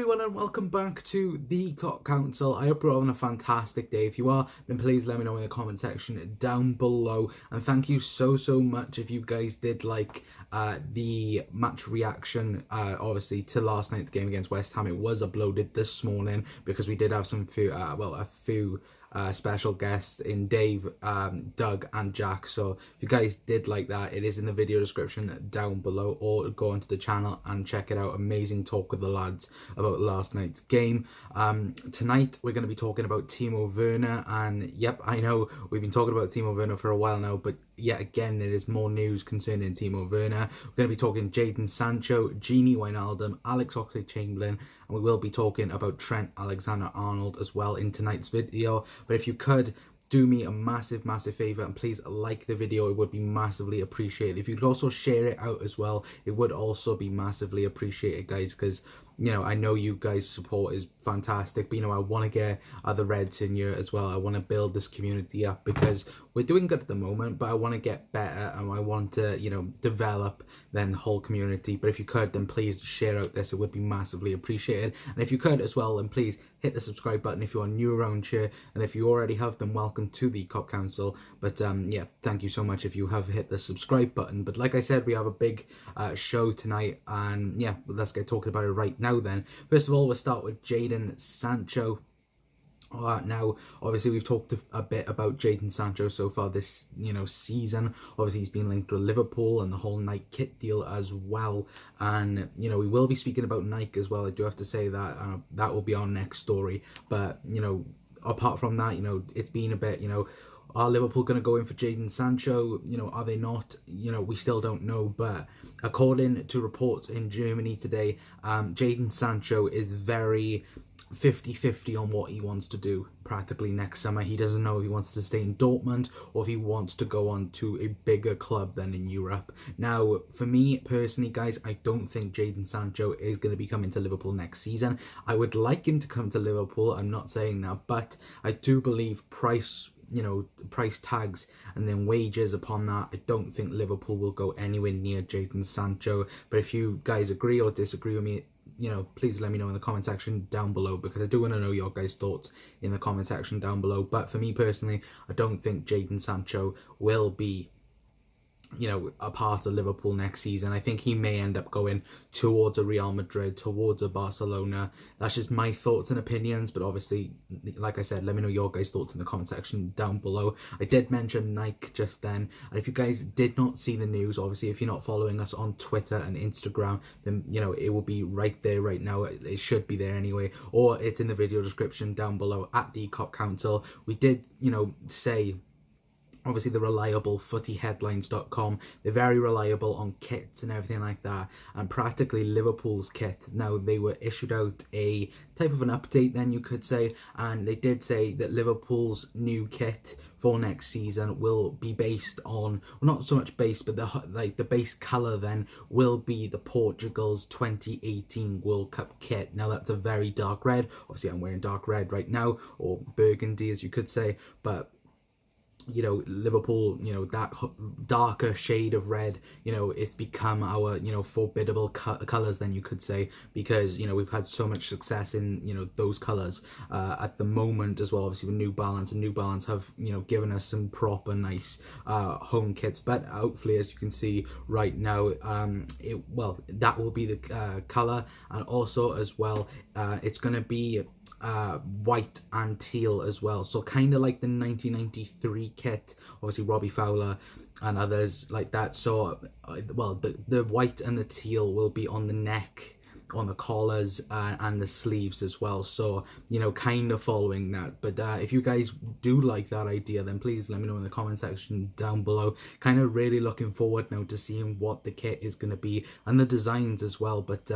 everyone and welcome back to the Cop Council. I hope you're having a fantastic day. If you are, then please let me know in the comment section down below. And thank you so much if you guys did like the match reaction, obviously, to last night's game against West Ham. It was uploaded this morning because we did have a few special guests in Dave, Doug and Jack. So if you guys did like that, it is in the video description down below, or go onto the channel and check it out. Amazing talk with the lads about last night's game. Tonight we're going to be talking about Timo Werner, and yep, I know we've been talking about Timo Werner for a while now, but yet again there is more news concerning Timo Werner. We're going to be talking Jadon Sancho, Gini Wijnaldum, Alex Oxlade-Chamberlain, and we will be talking about Trent Alexander-Arnold as well in tonight's video. But if you could do me a massive favour and please like the video, it would be massively appreciated. If you could also share it out as well, it would also be massively appreciated, guys, because you know, I know you guys' support is fantastic, but you know, I want to get other Reds in here as well. I want to build this community up because we're doing good at the moment, but I want to get better and I want to, you know, develop then the whole community. But if you could, then please share out this, it would be massively appreciated. And if you could as well, then please hit the subscribe button if you are new around here, and if you already have, then welcome to the Cop Council. But yeah, thank you so much if you have hit the subscribe button. But like I said, we have a big show tonight, and yeah, let's get talking about it right now then. First of all, we'll start with Jadon Sancho. Now, obviously, we've talked a bit about Jadon Sancho so far this, season. Obviously, he's been linked to Liverpool and the whole Nike kit deal as well. And, you know, we will be speaking about Nike as well. I do have to say that that will be our next story. But, you know, apart from that, you know, it's been a bit, are Liverpool going to go in for Jadon Sancho? You know, are they not? You know, we still don't know. But according to reports in Germany today, Jadon Sancho is very 50-50 on what he wants to do practically next summer. He doesn't know if he wants to stay in Dortmund or if he wants to go on to a bigger club than in Europe. Now, for me personally, guys, I don't think Jadon Sancho is going to be coming to Liverpool next season. I would like him to come to Liverpool, I'm not saying that, but I do believe price tags and then wages upon that, I don't think Liverpool will go anywhere near Jadon Sancho. But if you guys agree or disagree with me, you know, please let me know in the comment section down below, because I do want to know your guys' thoughts in the comment section down below. But for me personally, I don't think Jadon Sancho will be, you know, a part of Liverpool next season. I think he may end up going towards a Real Madrid, towards a Barcelona. That's just my thoughts and opinions, but obviously, like I said, let me know your guys' thoughts in the comment section down below. I did mention Nike just then, and if you guys did not see the news, obviously, if you're not following us on Twitter and Instagram, then, you know, it will be right there right now. It should be there anyway, or it's in the video description down below at the Cop Council. We did, you know, say, obviously, the reliable footyheadlines.com. They're very reliable on kits and everything like that. And practically Liverpool's kit. Now, they were issued out a type of an update then, you could say. And they did say that Liverpool's new kit for next season will be based on, well, not so much based, but the base colour then will be the Portugal's 2018 World Cup kit. Now, that's a very dark red. Obviously, I'm wearing dark red right now, or burgundy as you could say. But you know, Liverpool, you know, that darker shade of red, you know, it's become our, you know, formidable colours then, you could say, because, you know, we've had so much success in, you know, those colours at the moment as well, obviously with New Balance, and New Balance have, you know, given us some proper nice home kits. But hopefully, as you can see right now, well, that will be the colour. And also as well, it's going to be white and teal as well, so kind of like the 1993 kit, obviously Robbie Fowler and others like that. So well, the white and the teal will be on the neck, on the collars, and the sleeves as well. So, you know, kind of following that. But if you guys do like that idea, then please let me know in the comment section down below. Kind of really looking forward now to seeing what the kit is going to be and the designs as well. But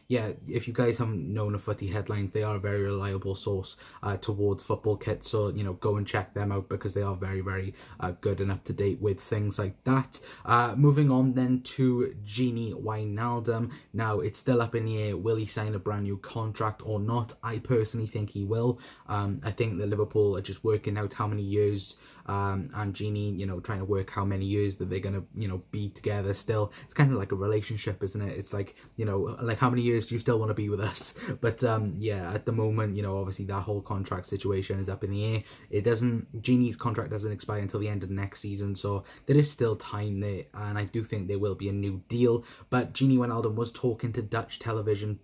yeah, if you guys haven't known of Footy Headlines, they are a very reliable source towards football kits. So, you know, go and check them out because they are very good and up to date with things like that. Moving on then to Gini Wijnaldum. Now, it's still up in the the air. Will he sign a brand new contract or not? I personally think he will. I think that Liverpool are just working out how many years, and Gini, trying to work how many years that they're going to, be together still. It's kind of like a relationship, isn't it? It's like, like how many years do you still want to be with us? But yeah, at the moment, obviously that whole contract situation is up in the air. Gini's contract doesn't expire until the end of next season, so there is still time there, and I do think there will be a new deal. But Gini Wijnaldum was talking to Dutch television,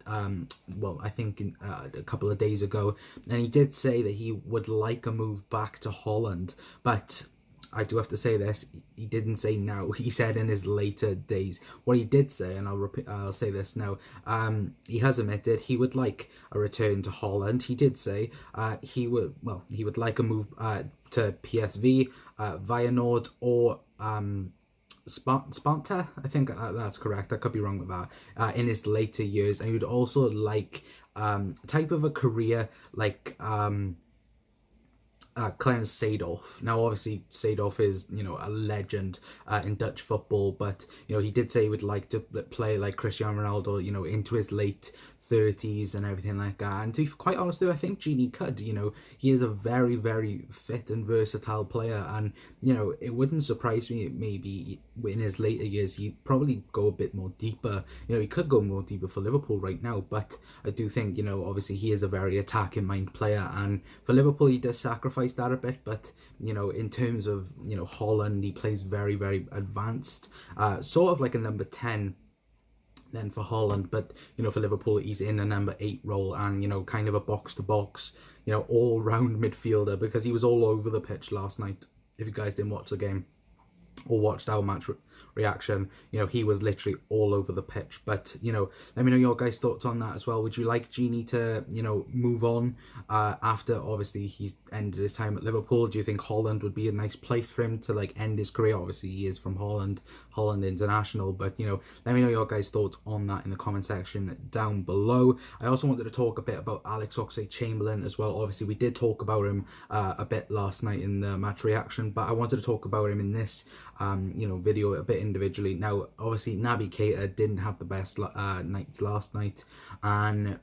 well, I think a couple of days ago, and he did say that he would like a move back to Holland, but I do have to say this, he didn't say now, he said in his later days. What he did say, and I'll say this now, he has admitted he would like a return to Holland. He did say he would like a move to PSV, Feyenoord, or Sparta, I think that's correct, I could be wrong with that, in his later years. And he would also like type of a career like Clarence Seedorf. Now, obviously, Seedorf is, a legend in Dutch football, but, he did say he would like to play like Cristiano Ronaldo, into his late 30s and everything like that. And to be quite honest though, I think Gini could, he is a very, very fit and versatile player, and it wouldn't surprise me maybe in his later years he'd probably go a bit more deeper. He could go more deeper for Liverpool right now, but I do think, obviously he is a very attacking mind player, and for Liverpool he does sacrifice that a bit. But in terms of Holland, he plays very, very advanced, sort of like a number 10 then for Holland, but for Liverpool he's in a number 8 role, and kind of a box to box, all round midfielder, because he was all over the pitch last night. If you guys didn't watch the game or watched our match reaction, he was literally all over the pitch. But let me know your guys' thoughts on that as well. Would you like Gini to move on after obviously he's ended his time at Liverpool? Do you think Holland would be a nice place for him to like end his career? Obviously he is from Holland international, but let me know your guys' thoughts on that in the comment section down below. I also wanted to talk a bit about Alex Oxlade-Chamberlain as well. Obviously we did talk about him a bit last night in the match reaction, but I wanted to talk about him in this video a bit individually. Now, obviously, Naby Keita didn't have the best nights last night, and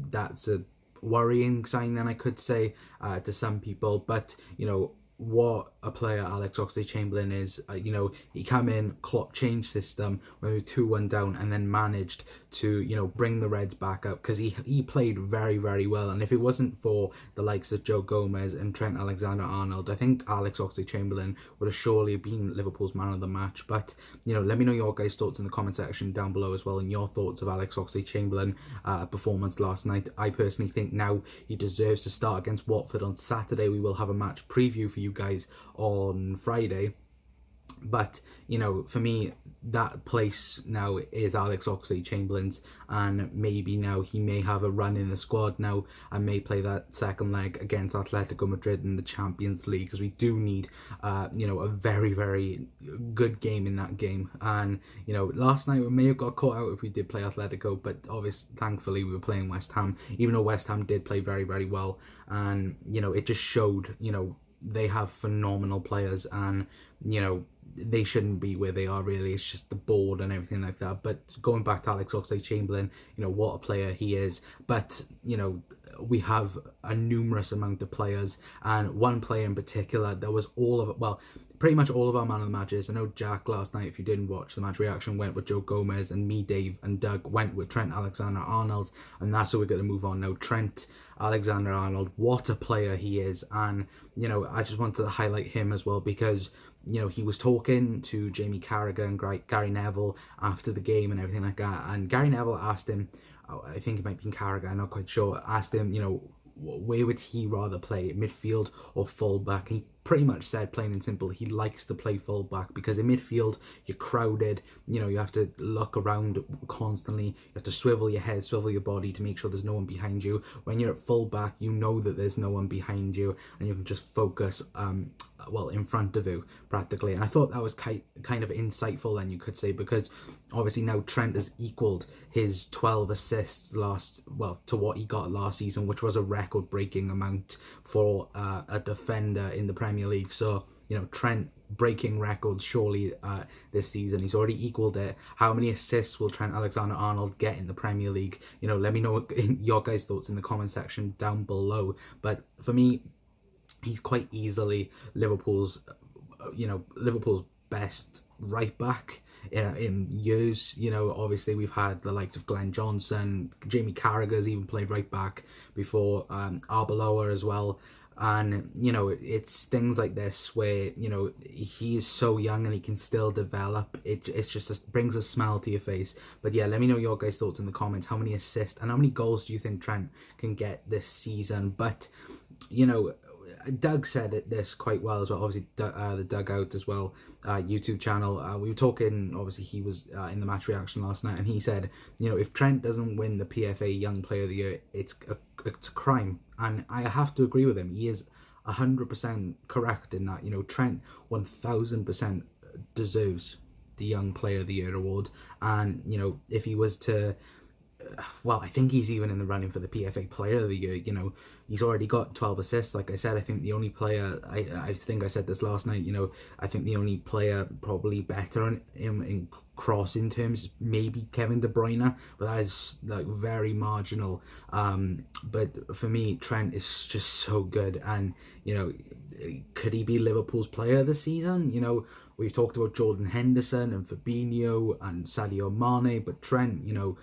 that's a worrying sign, then I could say, to some people. But what a player Alex Oxlade-Chamberlain is. He came in, Klopp changed system when we were 2-1 down, and then managed to bring the Reds back up, because he played very, very well. And if it wasn't for the likes of Joe Gomez and Trent Alexander-Arnold, I think Alex Oxlade-Chamberlain would have surely been Liverpool's man of the match. But let me know your guys' thoughts in the comment section down below as well, and your thoughts of Alex Oxlade-Chamberlain performance last night. I personally think now he deserves to start against Watford on Saturday. We will have a match preview for you guys on Friday, but for me that place now is Alex Oxlade-Chamberlain's, and maybe now he may have a run in the squad now and may play that second leg against Atletico Madrid in the Champions League, because we do need a very, very good game in that game. And last night we may have got caught out if we did play Atletico, but obviously thankfully we were playing West Ham, even though West Ham did play very, very well. And it just showed they have phenomenal players, and they shouldn't be where they are really. It's just the board and everything like that. But going back to Alex Oxlade-Chamberlain, what a player he is. But we have a numerous amount of players, and one player in particular that was pretty much all of our man of the matches. I know Jack last night, if you didn't watch the match reaction, went with Joe Gomez, and me, Dave and Doug went with Trent Alexander-Arnold, and that's what we're going to move on now. Trent Alexander-Arnold, what a player he is. And I just wanted to highlight him as well, because he was talking to Jamie Carragher and Gary Neville after the game and everything like that, and Gary Neville asked him, I think it might be Carragher, I'm not quite sure, asked him, where would he rather play, midfield or fullback? He pretty much said, plain and simple, he likes to play fullback, because in midfield you're crowded, you have to look around constantly, you have to swivel your head, swivel your body to make sure there's no one behind you. When you're at fullback, that there's no one behind you, and you can just focus in front of you practically. And I thought that was kind of insightful then, you could say, because obviously now Trent has equaled his 12 assists to what he got last season, which was a record breaking amount for a defender in the Premier League. So you know, Trent breaking records surely this season. He's already equaled it. How many assists will Trent Alexander-Arnold get in the Premier League? You know, let me know your guys' thoughts in the comment section down below. But for me, he's quite easily Liverpool's best right back in years. You know, obviously we've had the likes of Glenn Johnson, Jamie Carragher's even played right back before, Arbeloa as well. And, you know, it's things like this where, you know, he is so young and he can still develop. It's just brings a smile to your face. But yeah, let me know your guys' thoughts in the comments. How many assists and how many goals do you think Trent can get this season? But, you know, Doug said this quite well as well. Obviously, the Dugout as well, YouTube channel. We were talking. Obviously, he was in the match reaction last night, and he said, you know, if Trent doesn't win the PFA Young Player of the Year, it's a crime. And I have to agree with him. He is 100% correct in that. You know, Trent 1000% deserves the Young Player of the Year award. And you know, if he was to, well, I think he's even in the running for the PFA Player of the Year. You know, he's already got 12 assists. Like I said, I think the only player, I think I said this last night, you know, I think the only player probably better in crossing terms maybe Kevin De Bruyne, but that is like very marginal. But for me, Trent is just so good. And, you know, could he be Liverpool's player of the season? You know, we've talked about Jordan Henderson and Fabinho and Sadio Mane, but Trent, you know,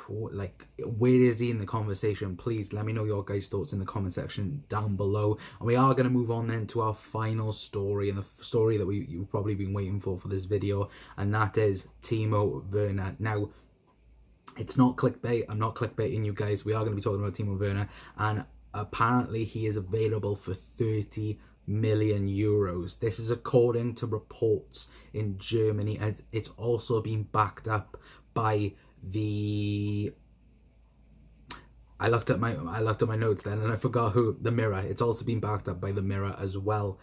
like, where is he in the conversation? Please let me know your guys' thoughts in the comment section down below. And we are going to move on then to our final story, and the story that you've probably been waiting for this video, and that is Timo Werner. Now, it's not clickbait. I'm not clickbaiting you guys. We are going to be talking about Timo Werner, and apparently he is available for 30 million euros. This is according to reports in Germany, and it's also been backed up by the I looked at my notes then and I forgot who. The Mirror. It's also been backed up by the Mirror as well.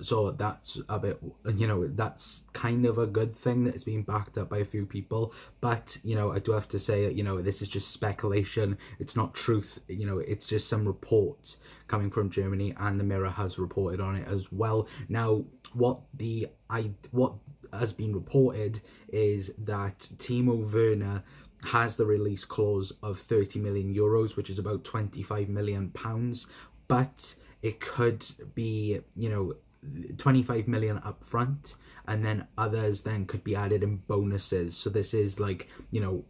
So that's a bit, you know, that's kind of a good thing that it's been backed up by a few people. But, you know, I do have to say, you know, this is just speculation. It's not truth. You know, it's just some reports coming from Germany, and the Mirror has reported on it as well. Now, what has been reported is that Timo Werner has the release clause of 30 million euros, which is about 25 million pounds, but it could be, you know, 25 million up front, and then others then could be added in bonuses. So this is like, you know,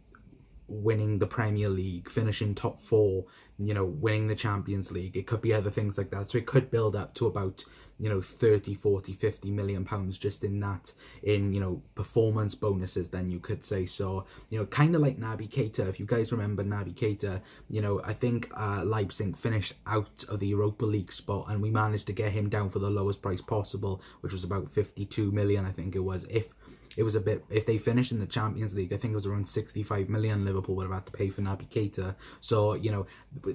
winning the Premier League, finishing top 4, you know, winning the Champions League. It could be other things like that. So it could build up to about, you know, 30, 40, 50 million pounds just in that, in, you know, performance bonuses, then you could say. So, you know, kind of like Naby Keita. If you guys remember Naby Keita, you know, I think Leipzig finished out of the Europa League spot, and we managed to get him down for the lowest price possible, which was about 52 million, I think it was. If they finished in the Champions League, I think it was around 65 million Liverpool would have had to pay for Naby Keita. So, you know,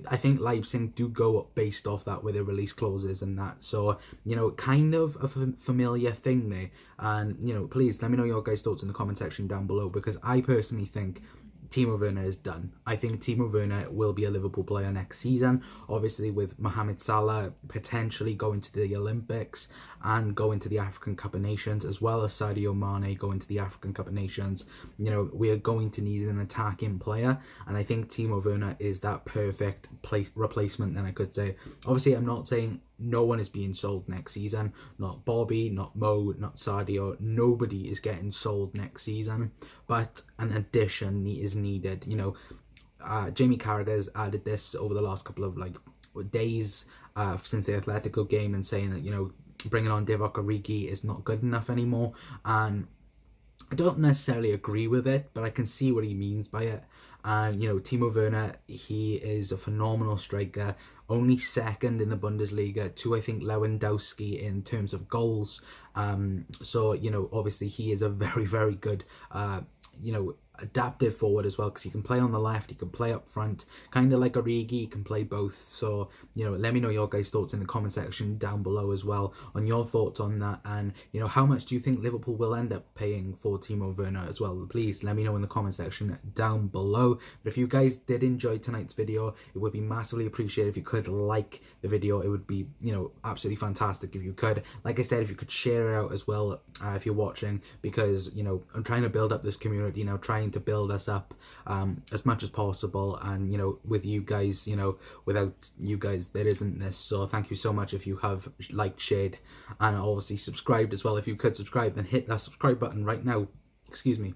I think Leipzig do go up based off that with their release clauses and that. So, you know, kind of a familiar thing there. And, you know, please let me know your guys' thoughts in the comment section down below, because I personally think Timo Werner is done. I think Timo Werner will be a Liverpool player next season, obviously with Mohamed Salah potentially going to the Olympics and going to the African Cup of Nations, as well as Sadio Mane going to the African Cup of Nations. You know, we are going to need an attacking player, and I think Timo Werner is that perfect replacement, then I could say. Obviously, I'm not saying no one is being sold next season. Not Bobby, not Mo, not Sadio. Nobody is getting sold next season. But an addition is needed. You know, Jamie Carragher has added this over the last couple of days since the Atletico game, and saying that, you know, bringing on Divock Origi is not good enough anymore. And I don't necessarily agree with it, but I can see what he means by it. And, you know, Timo Werner, he is a phenomenal striker, only second in the Bundesliga to, I think, Lewandowski in terms of goals. So, you know, obviously he is a very, very good, you know, adaptive forward as well, because he can play on the left, he can play up front, kind of like Origi, he can play both. So, you know, let me know your guys' thoughts in the comment section down below as well on your thoughts on that, and, you know, how much do you think Liverpool will end up paying for Timo Werner as well? Please let me know in the comment section down below. But if you guys did enjoy tonight's video, it would be massively appreciated if you could like the video. It would be, you know, absolutely fantastic if you could. Like I said, if you could share it out as well if you're watching, because, you know, I'm trying to build up this community now, trying to build us up as much as possible, and, you know, with you guys, you know, without you guys there isn't this. So thank you so much if you have liked, shared, and obviously subscribed as well. If you could subscribe, then hit that subscribe button right now, excuse me,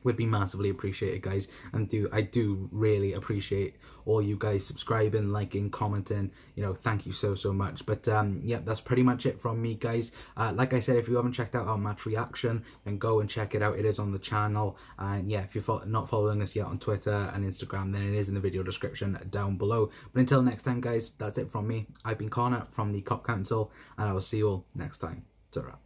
would be massively appreciated, guys. And I do really appreciate all you guys subscribing, liking, commenting, you know, thank you so much. But yeah, that's pretty much it from me, guys. Like I said, if you haven't checked out our match reaction, then go and check it out. It is on the channel. And yeah, if you're not following us yet on Twitter and Instagram, then it is in the video description down below. But until next time, guys, that's it from me. I've been Connor from the Cop Council, and I will see you all next time. Ta-ra.